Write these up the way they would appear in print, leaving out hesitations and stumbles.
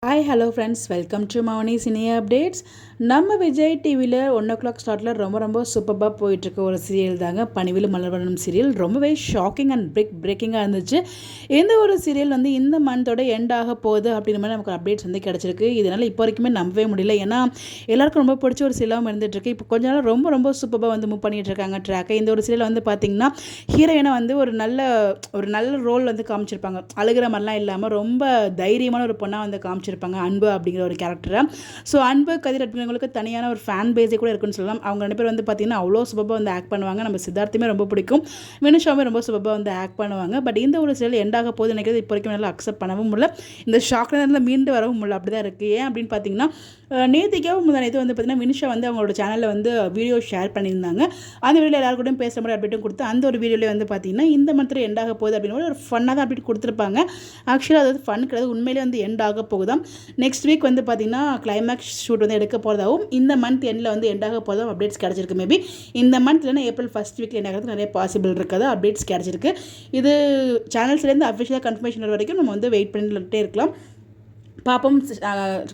Hi hello friends, welcome to Mouni cine updates. நம்ம விஜய் டிவியில் 1 o'clock ஸ்டார்ட்டில் ரொம்ப சூப்பராக போயிட்டுருக்க ஒரு சீரியல் தாங்க பணிவில் மலர்வனம் சீரியல். ரொம்பவே ஷாக்கிங் அண்ட் பிரேக்கிங்காக இருந்துச்சு. இந்த ஒரு சீரியல் இந்த மந்தோட எண்ட் ஆக போகுது அப்படின்ற மாதிரி நமக்கு அப்டேட்ஸ் கிடச்சிருக்கு. இதனால் இப்போ வரைக்குமே நம்பவே முடியல. ஏன்னா எல்லாருக்கும் ரொம்ப பிடிச்ச ஒரு சீரியலாகவும் இருந்துகிட்ருக்கு. இப்போ கொஞ்ச நாள் ரொம்ப சூப்பராக மூவ் பண்ணிகிட்டு இருக்காங்க ட்ராக்கை. இந்த ஒரு சீரியல் பார்த்திங்கன்னா ஹீரோயினை ஒரு நல்ல ரோல் காமிச்சிருப்பாங்க. அழுகிற மாதிரிலாம் இல்லாமல் ரொம்ப தைரியமான ஒரு பொண்ணாக காமிச்சிருப்பாங்க அன்பு அப்படிங்கிற ஒரு கேரக்டரை. ஸோ அன்பு கதிர் அப்படிங்கிறவங்களுக்கு தனியான ஒரு ஃபேன் பேஸே கூட இருக்குன்னு சொல்லலாம். அவங்க 2 பேர் பார்த்தீங்கன்னா அவ்வளோ சூப்பராக ஆக்ட் பண்ணுவாங்க. நம்ம சித்தார்த்துமே ரொம்ப பிடிக்கும், வினுஷாவுமே ரொம்ப சூப்பராக ஆக்ட் பண்ணுவாங்க. பட் இந்த ஒரு சீரியல் எண்டாக போகுது நினைக்கிறது இப்போ வரைக்கும் நல்லா அக்செப்ட் பண்ணவும் முடியல. இந்த ஷாக் நேரத்தில் மீண்டு வரவும் முடியல. அப்படி தான் இருக்குது. ஏன் அப்படின்னு பார்த்தீங்கன்னா நேற்றுக்காவும் நேற்று பார்த்தீங்கன்னா வினுஷா அவங்களோட சேனலில் வீடியோ ஷேர் பண்ணியிருந்தாங்க. அந்த வீடியோவில் எல்லாரும் கூடயும் பேசுகிற மாதிரி அப்டேட்டும் கொடுத்து அந்த ஒரு வீடியோவில் பார்த்தீங்கன்னா இந்த மந்த்தில் எண்டாக போகுது அப்படின்னு ஒரு ஃபன்னாக தான் அப்டேட் கொடுத்துருப்பாங்க. ஆக்சுவலாக அது ஃபன் கிடையாது, உண்மையிலே எண்ட் ஆக போகுதாம். நெக்ஸ்ட் வீக் பார்த்தீங்கன்னா கிளைமேக்ஸ் ஷூட் எடுக்க போகிறதாகவும் இந்த மந்த் எண்டில் எண்டாக போகிறதாகவும் அப்டேட்ஸ் கிடச்சிருக்கு. மேபி இந்த மந்த் இல்லைனா ஏப்ரல் ஃபர்ஸ்ட் வீக்கில் எண்டாகிறது நிறைய பாசிபிள் இருக்கிறதா அப்டேட்ஸ் கிடச்சிருக்கு. இது சேனல்ஸ்லேருந்து அஃபிஷியலாக கன்ஃபர்மேஷன் வரைக்கும் நம்ம வெயிட் பண்ணிட்டே இருக்கலாம். பார்ப்போம்.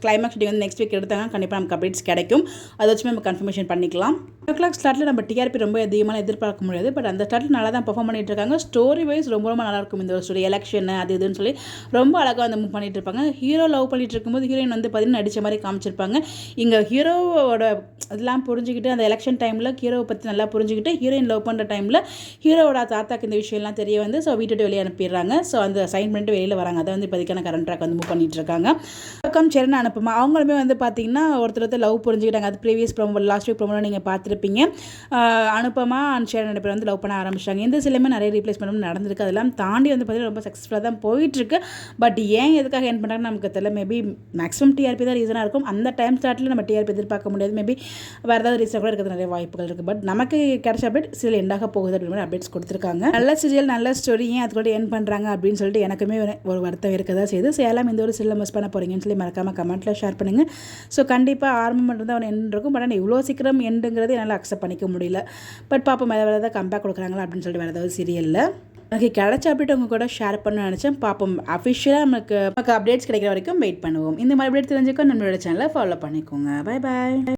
கிளைமேக்ஸ் ஷூட்டிங் நெக்ஸ்ட் வீக் எடுத்தாங்கன்னா கண்டிப்பாக நமக்கு அப்டேட்ஸ் கிடைக்கும். அதை வச்சு நம்ம கன்ஃபர்மேஷன் பண்ணிக்கலாம். 1 o'clock ஸ்டார்ட்டில் நம்ம டிஆர்பி ரொம்ப அதிகமாக எதிர்பார்க்க முடியாது. பட் அந்த ஸ்டார்ட்டில் நல்லா தான் பர்ஃபார்ம் பண்ணிட்டு இருக்காங்க. ஸ்டோரி வைஸ் ரொம்ப நல்லாயிருக்கும். இந்த ஒரு ஸ்டோரி எலெக்ஷன் அது இதுன்னு சொல்லி ரொம்ப அழகாக மூவ் பண்ணிட்டு இருப்பாங்க. ஹீரோ லவ் பண்ணிட்டு இருக்கும்போது ஹீரோயின் பார்த்தீங்கன்னா நடித்த மாதிரி காமிச்சிருப்பாங்க. இங்கே ஹீரோவோட இதெல்லாம் புரிஞ்சுக்கிட்டு அந்த எலெக்ஷன் டைமில் ஹீரோவை பற்றி நல்லா புரிஞ்சுக்கிட்டு ஹீரோயின் லவ் பண்ணுற டைமில் ஹீரோவோட தாத்தாக்கு இந்த விஷயம்லாம் தெரிய ஸோ வீட்டு வெளியே அனுப்பிடுறாங்க. ஸோ அந்த சைன் பண்ணிட்டு வெளியில் வராங்க. அதை இப்போதைக்கான கரண்ட் ட்ராக் மூவ் பண்ணிட்டு இருக்காங்க. பக்கம் சரண் அனுப்புமா அவங்களுமே பார்த்தீங்கன்னா ஒருத்தர் லவ் புரிஞ்சுக்கிட்டாங்க. அது ப்ரீவியஸ் ப்ரோமோ லாஸ்ட் வீக் ப்ரோமோவில் நீங்கள் பார்த்துருப்பீங்க. அனுப்பமா அண்ட் சரண் 2 பேர் லவ் பண்ண ஆரம்பிச்சிட்டாங்க. இந்த சிலையுமே நிறைய ரீப்ளேஸ்மெண்ட் நடந்திருக்கு. அதெல்லாம் தாண்டி பார்த்தீங்கன்னா ரொம்ப சக்ஸஸ்ஃபுல்லாக தான் போயிட்டுருக்கு. பட் ஏன் எதுக்காக என் பண்ணுறாங்கன்னு நமக்கு தெரியல. மேபி மேக்ஸிமம் டிஆர்பி தான் ரீசனாக இருக்கும். அந்த டைம் ஸ்டார்ட்டில் நம்ம டிஆர்பி எதிர்பார்க்க முடியாது. மேபி வேறு ஏதாவது ரீசன் கூட இருக்கிறது நிறைய வாய்ப்புகள் இருக்குது. பட் நமக்கு கிடைச்ச அப்டேட் சீரியல் எண்டாக போகுது அப்படின்னு மாதிரி அப்டேட்ஸ் கொடுத்துருக்காங்க. நல்ல சீரியல் நல்ல ஸ்டோரி, ஏன் அது கூட என் பண்ணுறாங்க அப்படின்னு சொல்லிட்டு எனக்குமே ஒரு வருத்தம் இருக்கதா செய்யுது. ஸோ எல்லாம் இந்த ஒரு சீரியல் மிஸ் பண்ண போகிறீங்கன்னு சொல்லி மறக்காமல் கமெண்ட்டில் ஷேர் பண்ணுங்கள். ஸோ கண்டிப்பாக ஆரம்பம் மட்டும் தான் எண்ட் இருக்கும். பட் ஆனால் இவ்வளோ சீக்கிரம் எண்டுங்கிறது என்னால் அக்செப்ட் பண்ணிக்க முடியல. பட் பார்ப்போம் வேறு ஏதாவது கம்பேக் கொடுக்குறாங்களா அப்படின்னு சொல்லிட்டு வேறு ஏதாவது சீரியலில் எனக்கு கிடைச்ச அப்டேட் உங்க கூட ஷேர் பண்ணணும்னு நினச்சேன். பார்ப்போம். அஃபிஷியலாக நமக்கு அப்டேட்ஸ் கிடைக்கிற வரைக்கும் வெயிட் பண்ணுவோம். இந்த மாதிரி அப்டேட் தெரிஞ்சுக்க நம்மளோட சேனலை ஃபாலோ பண்ணிக்கோங்க. Bye bye.